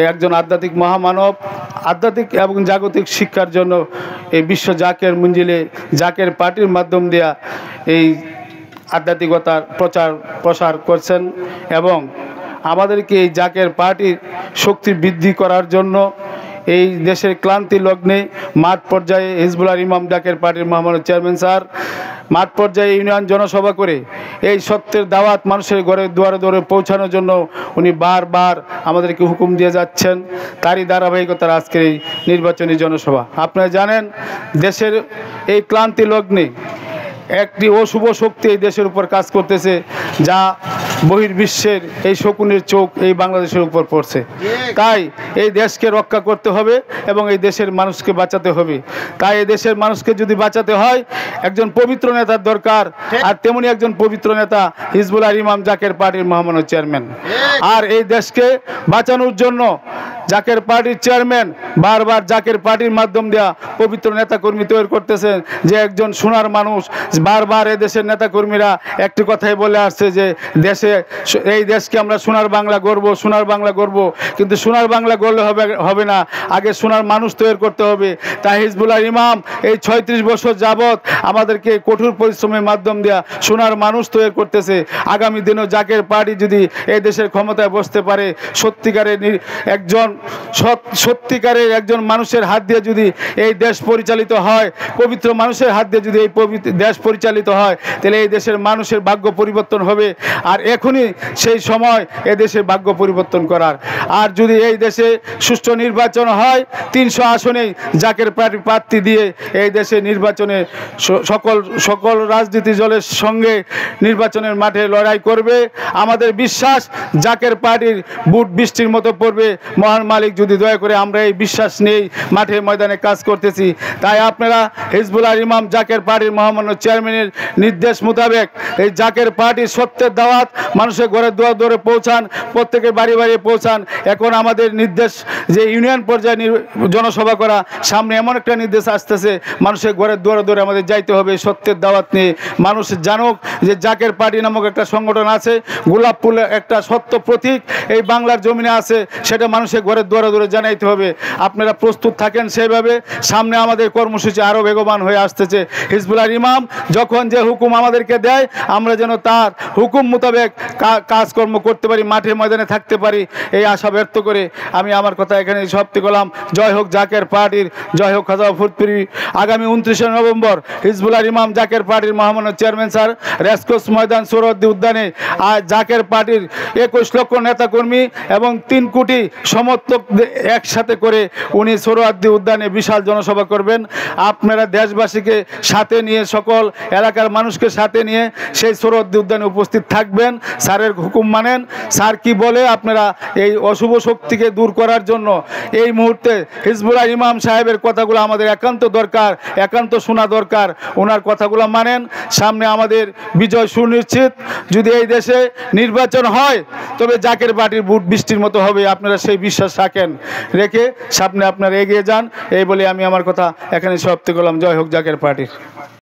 একজন আধ্যাত্মিক মহামানব, আধ্যাত্মিক এবং জাগতিক শিক্ষার জন্য এই বিশ্ব জাকের মঞ্জিলে জাকের পার্টির মাধ্যম দিয়া এই আধ্যাত্মিকতার প্রসার করছেন এবং আমাদেরকে এই জাকের পার্টির শক্তি বৃদ্ধি করার জন্য এই দেশের ক্লান্তি লগ্নে মাঠ পর্যায়ে হিজবুল্লাহ ইমাম জাকের পার্টির মহামান্য চেয়ারম্যান স্যার মাঠ পর্যায়ে ইউনিয়ন জনসভা করে এই সত্যের দাওয়াত মানুষের ঘরে দুয়ারে দুয়ারে পৌঁছানোর জন্য উনি বারবার আমাদেরকে হুকুম দিয়ে যাচ্ছেন। তারই ধারাবাহিকতার আজকের এই নির্বাচনী জনসভা। আপনারা জানেন দেশের এই ক্লান্তি লগ্নে একটি অশুভ শক্তি এই দেশের উপর কাজ করতেছে, যা বহির্বিশ্বের এই শকুনের চোখ এই বাংলাদেশের উপর পড়ছে। তাই এই দেশকে রক্ষা করতে হবে এবং এই দেশের মানুষকে বাঁচাতে হবে। তাই এই দেশের মানুষকে যদি বাঁচাতে হয় একজন পবিত্র নেতার দরকার, আর তেমনি একজন পবিত্র নেতা হিজবুল্লাহ ইমাম জাকের পার্টির মহামান্য চেয়ারম্যান। আর এই দেশকে বাঁচানোর জন্য জাকের পার্টির চেয়ারম্যান বারবার জাকের পার্টির মাধ্যম দেওয়া পবিত্র নেতাকর্মী তৈরি করতেছেন, যে একজন সোনার মানুষ। বারবার এই দেশের নেতাকর্মীরা একটি কথাই বলে আসছে যে এই দেশকে আমরা সোনার বাংলা গড়ব, সোনার বাংলা গড়ব। কিন্তু সোনার বাংলা গড়লে হবে না, আগে সোনার মানুষ তৈরি করতে হবে। তাই হিজবুল্লাহ ইমাম এই 36 বছর যাবৎ আমাদেরকে কঠোর পরিশ্রমের মাধ্যম দেওয়া সোনার মানুষ তৈরি করতেছে। আগামী দিনও জাকের পার্টি যদি এই দেশের ক্ষমতায় বসতে পারে, সত্যিকারের একজন মানুষের হাত দিয়ে যদি এই দেশ পরিচালিত হয়, পবিত্র মানুষের হাত দিয়ে যদি এই দেশ পরিচালিত হয়, তাহলে এই দেশের মানুষের ভাগ্য পরিবর্তন হবে। আর এখনই সেই সময় এই দেশের ভাগ্য পরিবর্তন করার। আর যদি এই দেশে সুষ্ঠু নির্বাচন হয়, 300 আসনেই জাকের পার্টি প্রার্থী দিয়ে এই দেশে নির্বাচনে সকল রাজনীতি দলের সঙ্গে নির্বাচনের মাঠে লড়াই করবে। আমাদের বিশ্বাস জাকের পার্টির বুট বৃষ্টির মতো পড়বে। মহান মালিক যদি দয়া করে, আমরা এই বিশ্বাস নেই মাঠে ময়দানে কাজ করতেছি। তাই আপনারা হিজবুল্লাহ ইমাম জাকের পার্টির মহামান্য চেয়ারম্যানের নির্দেশ মোতাবেক এই জাকের পার্টির সত্যের দাওয়াত মানুষের ঘরে দুয়ার দুয়ারে পৌঁছান, প্রত্যেকের বাড়ি বাড়ি পৌঁছান। এখন আমাদের নির্দেশ যে ইউনিয়ন পর্যায়ে জনসভা করা, সামনে এমন একটা নির্দেশ আসতেছে মানুষের ঘরে দুয়ারে দুয়ারে আমাদের যাইতে হবে সত্যের দাওয়াত নিয়ে। মানুষ জানুক যে জাকের পার্টি নামক একটা সংগঠন আছে, গোলাপ ফুলের একটা সত্য প্রতীক এই বাংলার জমিনে আছে, সেটা মানুষের ঘরে দুয়ারে দুয়ারে জানাইতে হবে। আপনারা প্রস্তুত থাকেন সেইভাবে। সামনে আমাদের কর্মসূচি আরও বেগবান হয়ে আসতেছে। হিজবুল্লাহ ইমাম যখন যে হুকুম আমাদেরকে দেয়, আমরা যেন তার হুকুম মোতাবেক কাজকর্ম করতে পারি, মাঠে ময়দানে থাকতে পারি, এই আশা ব্যক্ত করে আমি আমার কথা এখানে সমাপ্তি করলাম। জয় হোক জাকের পার্টির, জয় হোক খাজা ফুরপুরি। আগামী 29শে নভেম্বর হিজবুল্লাহ ইমাম জাকের পার্টির মহামান্য চেয়ারম্যান স্যার রেসকোর্স ময়দান সোহরাওয়ার্দী উদ্যানে আর জাকের পার্টির 21 লক্ষ নেতাকর্মী এবং 3 কোটি সমর্থক একসাথে করে উনি সোহরাওয়ার্দী উদ্যানে বিশাল জনসভা করবেন। আপনারা দেশবাসীকে সাথে নিয়ে, সকল এলাকার মানুষকে সাথে নিয়ে সেই সোহরাওয়ার্দী উদ্যানে উপস্থিত থাকবেন। স্যারের হুকুম মানেন। স্যার কি বলে আপনারা এই অশুভ শক্তিকে দূর করার জন্য এই মুহূর্তে হিজবুল্লাহ ইমাম সাহেবের কথাগুলো আমাদের একান্ত দরকার, একান্ত শোনা দরকার। ওনার কথাগুলো মানেন। সামনে আমাদের বিজয় সুনিশ্চিত। যদি এই দেশে নির্বাচন হয় তবে জাকের পার্টির বুট বৃষ্টির মতো হবে, আপনারা সেই বিশ্বাস রেখে সামনে আপনারা এগিয়ে যান। এই বলে আমি আমার কথা এখানে সমাপ্তি করলাম। জয় হোক জাকের পার্টির।